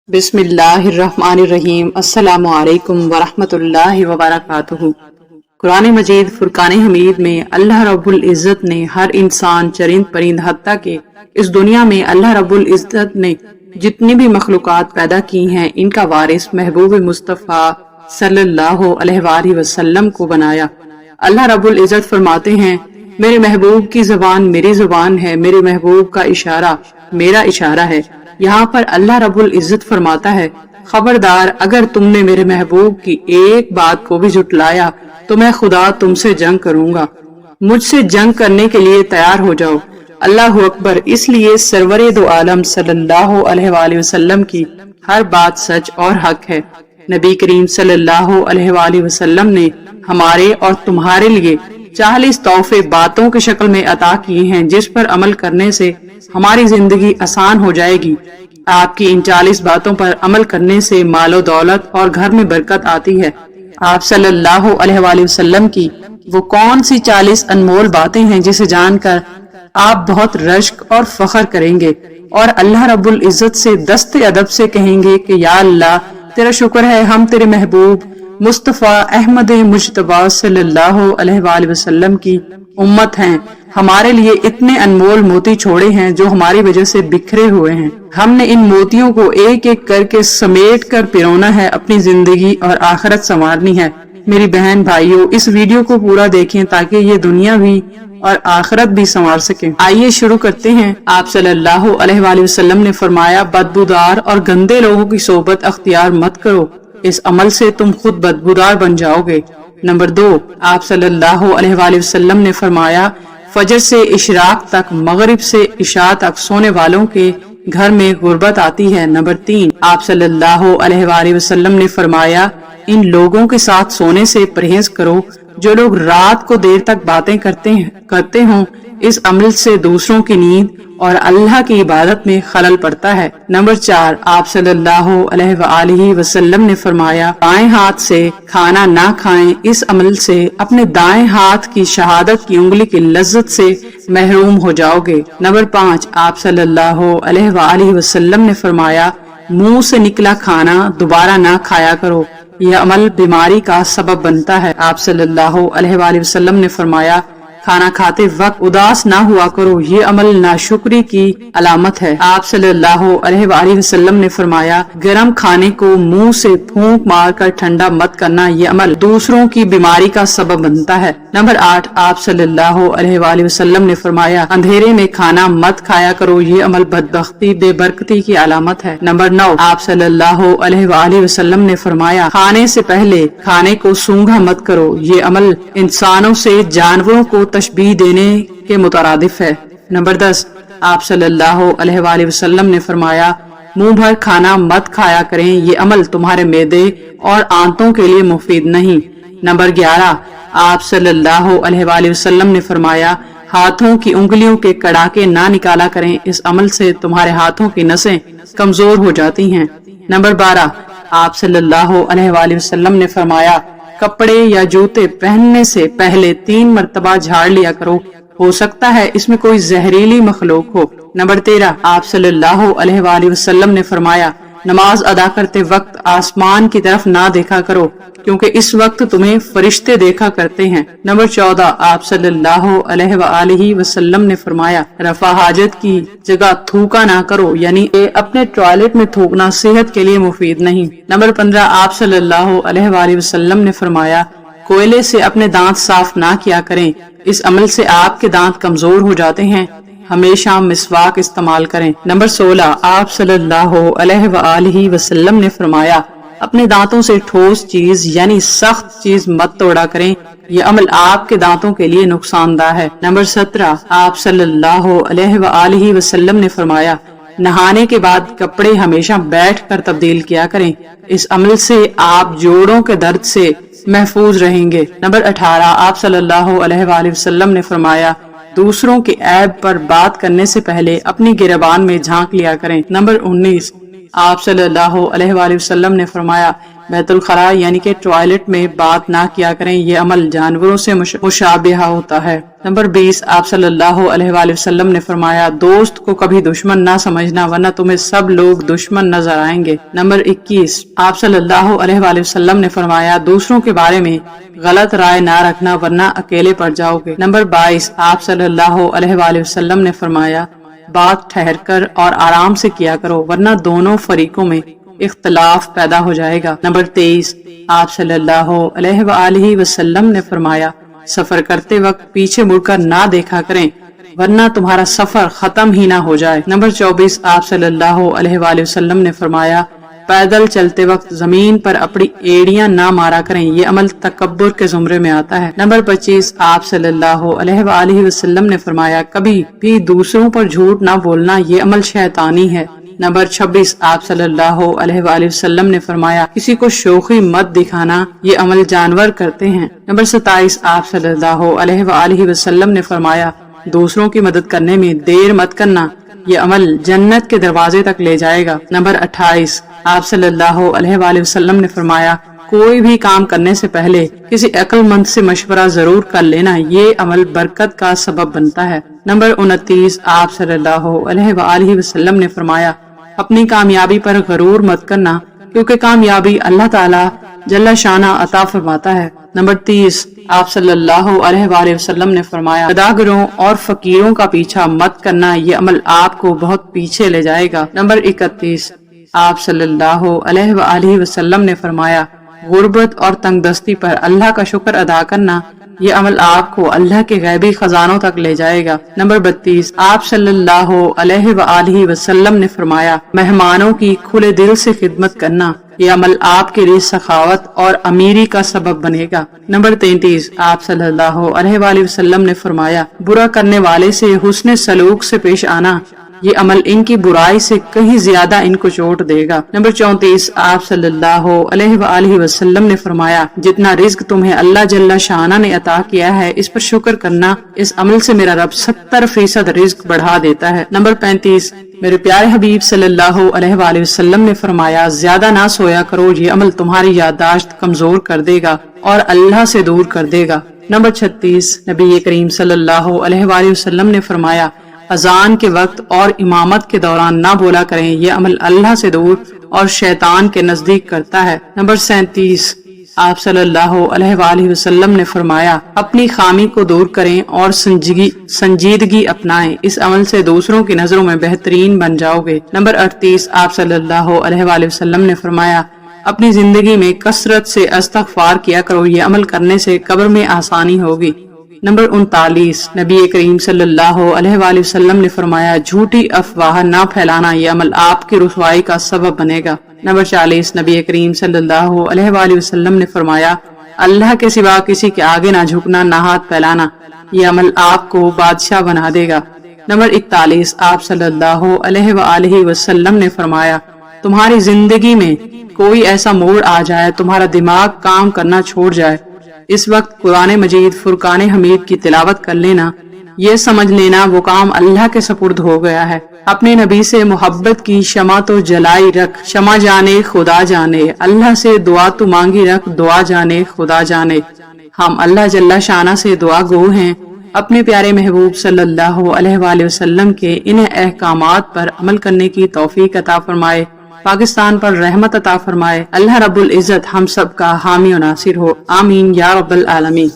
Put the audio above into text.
بسم اللہ الرحمن الرحیم۔ السلام علیکم ورحمۃ اللہ وبرکاتہ۔ قرآن مجید فرقان حمید میں اللہ رب العزت نے ہر انسان، چرند پرند، حتیٰ کہ اس دنیا میں اللہ رب العزت نے جتنی بھی مخلوقات پیدا کی ہیں، ان کا وارث محبوب مصطفیٰ صلی اللہ علیہ وآلہ وسلم کو بنایا۔ اللہ رب العزت فرماتے ہیں، میرے محبوب کی زبان میری زبان ہے، میرے محبوب کا اشارہ میرا اشارہ ہے۔ یہاں پر اللہ رب العزت فرماتا ہے، خبردار اگر تم نے میرے محبوب کی ایک بات کو بھی جھٹلایا تو میں خدا تم سے جنگ کروں گا، مجھ سے جنگ کرنے کے لیے تیار ہو جاؤ۔ اللہ اکبر۔ اس لیے سرور دو عالم صلی اللہ علیہ وآلہ وسلم کی ہر بات سچ اور حق ہے۔ نبی کریم صلی اللہ علیہ وآلہ وسلم نے ہمارے اور تمہارے لیے 40 تحفے باتوں کی شکل میں عطا کیے ہیں، جس پر عمل کرنے سے ہماری زندگی آسان ہو جائے گی۔ آپ کی ان 40 باتوں پر عمل کرنے سے مال و دولت اور گھر میں برکت آتی ہے۔ آپ صلی اللہ علیہ وآلہ وسلم کی وہ کون سی 40 انمول باتیں ہیں جسے جان کر آپ بہت رشک اور فخر کریں گے اور اللہ رب العزت سے دست ادب سے کہیں گے کہ یا اللہ، تیرا شکر ہے، ہم تیرے محبوب مصطفیٰ احمد مجتبیٰ صلی اللہ علیہ وآلہ وسلم کی امت ہیں، ہمارے لیے اتنے انمول موتی چھوڑے ہیں جو ہماری وجہ سے بکھرے ہوئے ہیں۔ ہم نے ان موتیوں کو ایک ایک کر کے سمیٹ کر پیرونا ہے، اپنی زندگی اور آخرت سنوارنی ہے۔ میری بہن بھائیوں، اس ویڈیو کو پورا دیکھیں تاکہ یہ دنیا بھی اور آخرت بھی سنوار سکیں۔ آئیے شروع کرتے ہیں۔ آپ صلی اللہ علیہ وآلہ وسلم نے فرمایا، بدبودار اور گندے لوگوں کی صحبت اختیار مت کرو، اس عمل سے تم خود بدبودار بن جاؤ گے۔ نمبر 2، آپ صلی اللہ علیہ وآلہ وسلم نے فرمایا، فجر سے اشراق تک، مغرب سے عشاء تک سونے والوں کے گھر میں غربت آتی ہے۔ نمبر 3، آپ صلی اللہ علیہ وآلہ وسلم نے فرمایا، ان لوگوں کے ساتھ سونے سے پرہیز کرو جو لوگ رات کو دیر تک باتیں کرتے ہوں، اس عمل سے دوسروں کی نیند اور اللہ کی عبادت میں خلل پڑتا ہے۔ نمبر 4، آپ صلی اللہ علیہ وآلہ وسلم نے فرمایا، بائیں ہاتھ سے کھانا نہ کھائیں، اس عمل سے اپنے دائیں ہاتھ کی شہادت کی انگلی کی لذت سے محروم ہو جاؤ گے۔ نمبر 5، آپ صلی اللہ علیہ وآلہ وسلم نے فرمایا، منہ سے نکلا کھانا دوبارہ نہ کھایا کرو، یہ عمل بیماری کا سبب بنتا ہے۔ آپ صلی اللہ علیہ وآلہ وسلم نے فرمایا، کھانا کھاتے وقت اداس نہ ہوا کرو، یہ عمل ناشکری کی علامت ہے۔ آپ صلی اللہ علیہ وآلہ وسلم نے فرمایا، گرم کھانے کو منہ سے پھونک مار کر ٹھنڈا مت کرنا، یہ عمل دوسروں کی بیماری کا سبب بنتا ہے۔ نمبر 8، آپ صلی اللہ علیہ وآلہ وسلم نے فرمایا، اندھیرے میں کھانا مت کھایا کرو، یہ عمل بدبختی، بے برکتی کی علامت ہے۔ نمبر 9، آپ صلی اللہ علیہ وآلہ وسلم نے فرمایا، کھانے سے پہلے کھانے کو سونگھا مت کرو، یہ عمل انسانوں سے جانوروں کو تشبیہ دینے کے مترادف ہے۔ نمبر 10، آپ صلی اللہ علیہ وآلہ وسلم نے فرمایا، منہ بھر کھانا مت کھایا کریں، یہ عمل تمہارے معدے اور آنتوں کے لیے مفید نہیں۔ نمبر 11، آپ صلی اللہ علیہ وآلہ وسلم نے فرمایا، ہاتھوں کی انگلیوں کے کڑاکے نہ نکالا کریں، اس عمل سے تمہارے ہاتھوں کی نسیں کمزور ہو جاتی ہیں۔ نمبر 12، آپ صلی اللہ علیہ وآلہ وسلم نے فرمایا، کپڑے یا جوتے پہننے سے پہلے 3 مرتبہ جھاڑ لیا کرو، ہو سکتا ہے اس میں کوئی زہریلی مخلوق ہو۔ نمبر 13، آپ صلی اللہ علیہ وآلہ وسلم نے فرمایا، نماز ادا کرتے وقت آسمان کی طرف نہ دیکھا کرو، کیونکہ اس وقت تمہیں فرشتے دیکھا کرتے ہیں۔ نمبر 14، آپ صلی اللہ علیہ وآلہ وسلم نے فرمایا، رفع حاجت کی جگہ تھوکا نہ کرو، یعنی اپنے ٹوائلٹ میں تھوکنا صحت کے لیے مفید نہیں۔ نمبر 15، آپ صلی اللہ علیہ وآلہ وسلم نے فرمایا، کوئلے سے اپنے دانت صاف نہ کیا کریں، اس عمل سے آپ کے دانت کمزور ہو جاتے ہیں، ہمیشہ مسواک استعمال کریں۔ نمبر 16، آپ صلی اللہ علیہ وآلہ وسلم نے فرمایا، اپنے دانتوں سے ٹھوس چیز یعنی سخت چیز مت توڑا کریں، یہ عمل آپ کے دانتوں کے لیے نقصان دہ ہے۔ نمبر 17، آپ صلی اللہ علیہ وآلہ وسلم نے فرمایا، نہانے کے بعد کپڑے ہمیشہ بیٹھ کر تبدیل کیا کریں، اس عمل سے آپ جوڑوں کے درد سے محفوظ رہیں گے۔ نمبر 18، آپ صلی اللہ علیہ وآلہ وسلم نے فرمایا، دوسروں کے عیب پر بات کرنے سے پہلے اپنی گریبان میں جھانک لیا کریں۔ نمبر 19، آپ صلی اللہ علیہ وآلہ وسلم نے فرمایا، بیت الخلا یعنی کہ ٹوائلٹ میں بات نہ کیا کریں، یہ عمل جانوروں سے مشابہ ہوتا ہے۔ نمبر 20، آپ صلی اللہ علیہ وآلہ وسلم نے فرمایا دوست کو کبھی دشمن نہ سمجھنا ورنہ تمہیں سب لوگ دشمن نظر آئیں گے۔ نمبر 21، آپ صلی اللہ علیہ وآلہ وسلم نے فرمایا دوسروں کے بارے میں غلط رائے نہ رکھنا ورنہ اکیلے پڑ جاؤ گے۔ نمبر 22، آپ صلی اللہ علیہ وآلہ وسلم نے فرمایا بات ٹھہر کر اور آرام سے کیا کرو ورنہ دونوں فریقوں میں اختلاف پیدا ہو جائے گا۔ نمبر 23، آپ صلی اللہ علیہ وآلہ وسلم نے فرمایا سفر کرتے وقت پیچھے مڑ کر نہ دیکھا کریں ورنہ تمہارا سفر ختم ہی نہ ہو جائے۔ نمبر 24، آپ صلی اللہ علیہ وآلہ وسلم نے فرمایا پیدل چلتے وقت زمین پر اپنی ایڑیاں نہ مارا کریں، یہ عمل تکبر کے زمرے میں آتا ہے۔ نمبر 25، آپ صلی اللہ علیہ وآلہ وسلم نے فرمایا کبھی بھی دوسروں پر جھوٹ نہ بولنا، یہ عمل شیطانی ہے۔ نمبر 26، آپ صلی اللہ علیہ وآلہ وسلم نے فرمایا کسی کو شوخی مت دکھانا، یہ عمل جانور کرتے ہیں۔ نمبر 27، آپ صلی اللہ علیہ وآلہ وسلم نے فرمایا دوسروں کی مدد کرنے میں دیر مت کرنا، یہ عمل جنت کے دروازے تک لے جائے گا۔ نمبر 28، آپ صلی اللہ علیہ وآلہ وسلم نے فرمایا کوئی بھی کام کرنے سے پہلے کسی عقل مند سے مشورہ ضرور کر لینا، یہ عمل برکت کا سبب بنتا ہے۔ نمبر 29، آپ صلی اللہ علیہ وآلہ وسلم نے فرمایا اپنی کامیابی پر غرور مت کرنا کیونکہ کامیابی اللہ تعالی جل شانہ عطا فرماتا ہے۔ نمبر 30، آپ صلی اللہ علیہ وآلہ وسلم نے فرمایا اداگروں اور فقیروں کا پیچھا مت کرنا، یہ عمل آپ کو بہت پیچھے لے جائے گا۔ نمبر 31، آپ صلی اللہ علیہ وآلہ وسلم نے فرمایا غربت اور تنگ دستی پر اللہ کا شکر ادا کرنا، یہ عمل آپ کو اللہ کے غیبی خزانوں تک لے جائے گا۔ نمبر 32، آپ صلی اللہ علیہ وآلہ وسلم نے فرمایا مہمانوں کی کھلے دل سے خدمت کرنا، یہ عمل آپ کے لیے سخاوت اور امیری کا سبب بنے گا۔ نمبر 33، آپ صلی اللہ علیہ وآلہ وسلم نے فرمایا برا کرنے والے سے حسن سلوک سے پیش آنا، یہ عمل ان کی برائی سے کہیں زیادہ ان کو چوٹ دے گا۔ نمبر 34، آپ صلی اللہ علیہ وآلہ وسلم نے فرمایا جتنا رزق تمہیں اللہ جل شانہ نے عطا کیا ہے اس پر شکر کرنا، اس عمل سے میرا رب 70% رزق بڑھا دیتا ہے۔ نمبر 35، میرے پیارے حبیب صلی اللہ علیہ وآلہ وسلم نے فرمایا زیادہ نہ سویا کرو، یہ عمل تمہاری یادداشت کمزور کر دے گا اور اللہ سے دور کر دے گا۔ نمبر 36، نبی کریم صلی اللہ علیہ وآلہ وسلم نے فرمایا اذان کے وقت اور امامت کے دوران نہ بولا کریں، یہ عمل اللہ سے دور اور شیطان کے نزدیک کرتا ہے۔ نمبر 37، آپ صلی اللہ علیہ وآلہ وسلم نے فرمایا اپنی خامی کو دور کریں اور سنجیدگی اپنائیں، اس عمل سے دوسروں کی نظروں میں بہترین بن جاؤ گے۔ نمبر 38، آپ صلی اللہ علیہ وآلہ وسلم نے فرمایا اپنی زندگی میں کثرت سے استغفار کیا کرو، یہ عمل کرنے سے قبر میں آسانی ہوگی۔ نمبر 39، نبی کریم صلی اللہ علیہ وآلہ وسلم نے فرمایا جھوٹی افواہ نہ پھیلانا، یہ عمل آپ کی رسوائی کا سبب بنے گا۔ نمبر 40، نبی کریم صلی اللہ علیہ وآلہ وسلم نے فرمایا اللہ کے سوا کسی کے آگے نہ جھکنا، نہ ہاتھ پھیلانا، یہ عمل آپ کو بادشاہ بنا دے گا۔ نمبر 41، آپ صلی اللہ علیہ وآلہ وسلم نے فرمایا تمہاری زندگی میں کوئی ایسا موڑ آ جائے تمہارا دماغ کام کرنا چھوڑ جائے، اس وقت قرآن مجید فرقان حمید کی تلاوت کر لینا، یہ سمجھ لینا وہ کام اللہ کے سپرد ہو گیا ہے۔ اپنے نبی سے محبت کی شمع تو جلائی رکھ، شمع جانے خدا جانے، اللہ سے دعا تو مانگی رکھ، دعا جانے خدا جانے۔ ہم اللہ جل شانہ سے دعا گو ہیں اپنے پیارے محبوب صلی اللہ علیہ وآلہ وسلم کے ان احکامات پر عمل کرنے کی توفیق عطا فرمائے، پاکستان پر رحمت عطا فرمائے۔ اللہ رب العزت ہم سب کا حامی و ناصر ہو، آمین یا رب العالمین۔